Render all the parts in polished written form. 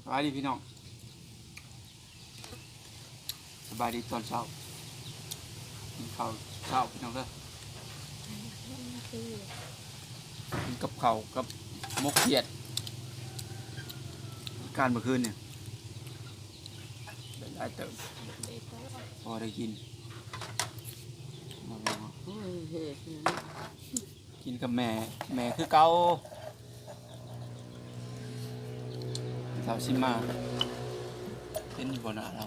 บายดีพี่น้องสบายดีตอนเช้ากินข้าวเช้าพี่น้องเด้อกินกับข้าวกับมกเขียดการเมื่อคืนเนี่ยได้หลายเติมพอได้กินกินกับแม่คือเก่าสาวซิมาเป็นอยู่บนอะไร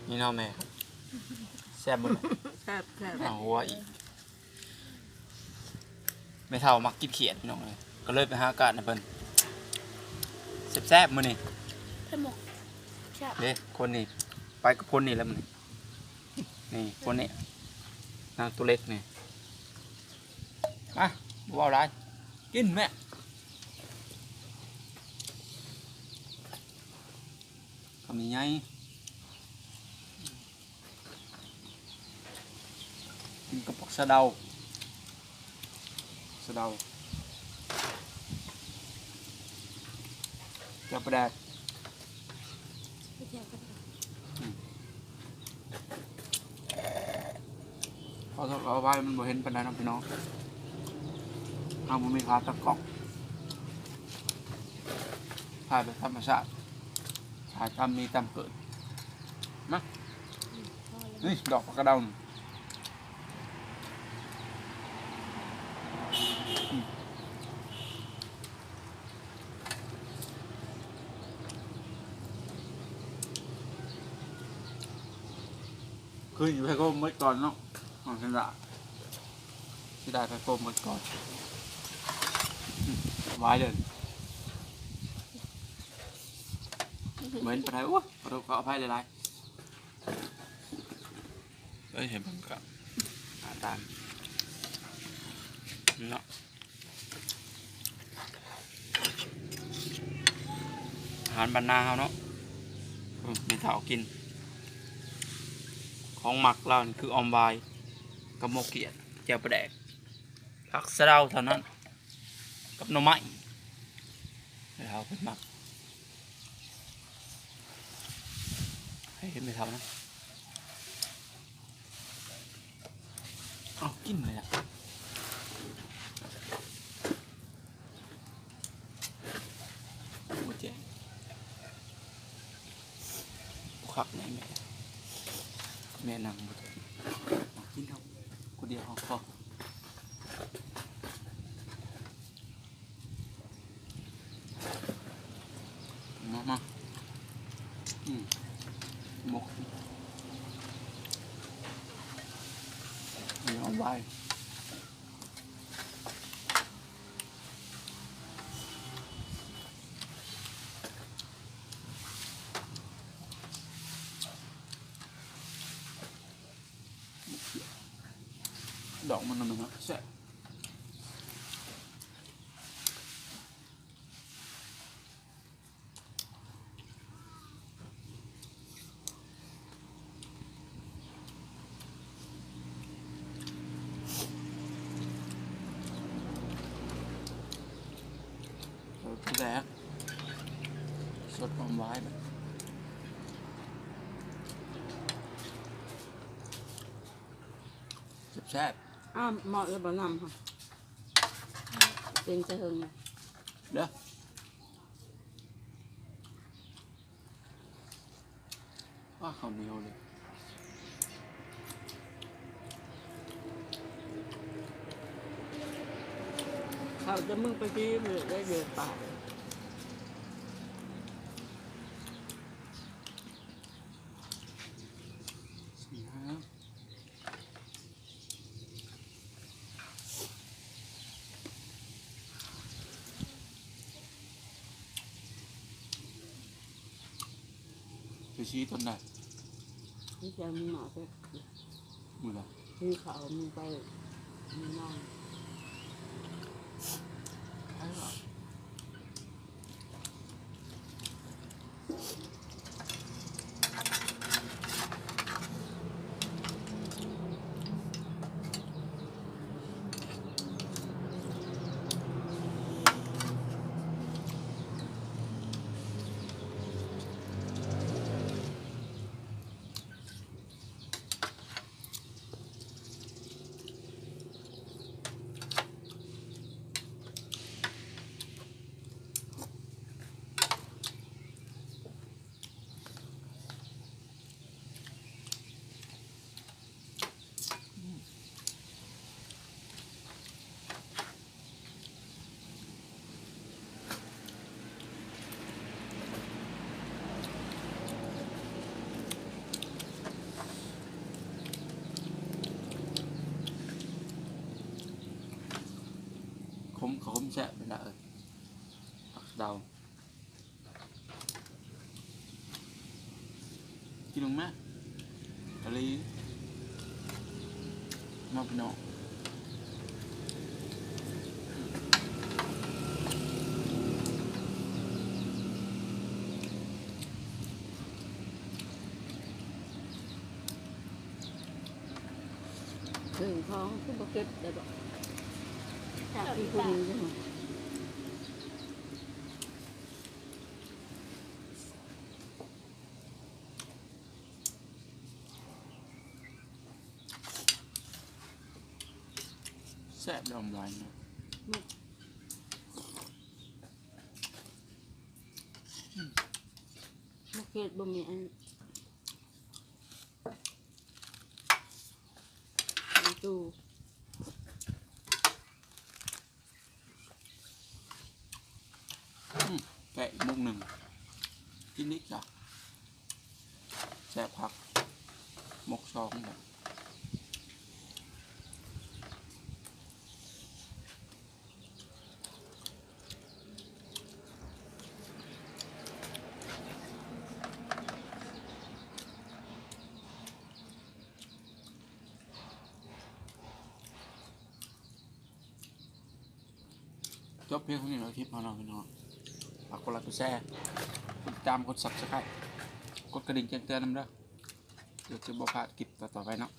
นี่เนาะแม่แซ่บหมดแซ่บเอาหัวอีกไม่เท่ามักกินเขียดพี่น้องเลยก็เลยไปหาอากาศนะเพิ่นแซ่บมื้อนี่เด้คนนี่ไปกับคนนี่แล้วมื้อนี่คนนี้นางตัวเล็กนี่มาบ่เอาหลายกินแม่คำนี้ไงกินกับผักสะเดาจะประแดกพอเราไว้มันบ่เห็นปานใดนะพี่น้องเอาบ่มีขาตะกอกถ่ายแบบธรรมชาติถ่ายตามมีตามเกิดมานี่ดอกผักกระเดาคืออยู่ให้ก็เมื่อก่อนเนาะของฉันละที่ได้ไปโกมเมื่อก่อนไว้เลยเหมือนปลาไทยโอ้ปลาทูเขาเอาไปหลายๆเห็นผมก็ตามเนาะอาหารบรรณาเขาเนาะมีเถากินของหมักเราคือออมวายกับโมเกียดแจ่วปลาแดกผักสะเดาเท่านั้นกับหน่อไม้เราเป็นหมักให้เห็นไม่เท่านะเอากินเลยล่ะหมดเจ๊ขักไหนแม่นั่งหมดกินเท่าคนเดียวพอมาหมกเอาไว้ดอกมันนั่นนะแซ่บแรกสดความไว้แบบแซ่บเหมาะเลยบ่นำค่ะเป็นเชิงเด้อว่าข้าวเหนียวเลยเขาจะมึงไปที่ได้เดือดปากไปชี้ต้นได้ที่จะมึงหนาไปมือละที่เขามึงไปมึงนอนใช่หรอ เขาแซ่บไปละผักสะเดากินลงไหมกะลีมาพี่น้อง ถึงท้องคือบ่เก็บได้บ่จากที่คุณใช่ไหม แซ่บดอมลายเนาะ บ่เก็บบ่มีอันตู้ แกะอีกมุกหนึ่งกินนิดจ้ะแซ่บผักมกซองแบบจบเพียงเท่านี้เราคลิปของเราพี่น้องฝากกดไลค์กดแชร์กดติดตามกด Subscribe กดกระดิ่งแจ้งเตือนนำเด้อเดี๋ยวจะบอกพลาดคลิปต่อๆไปเนาะ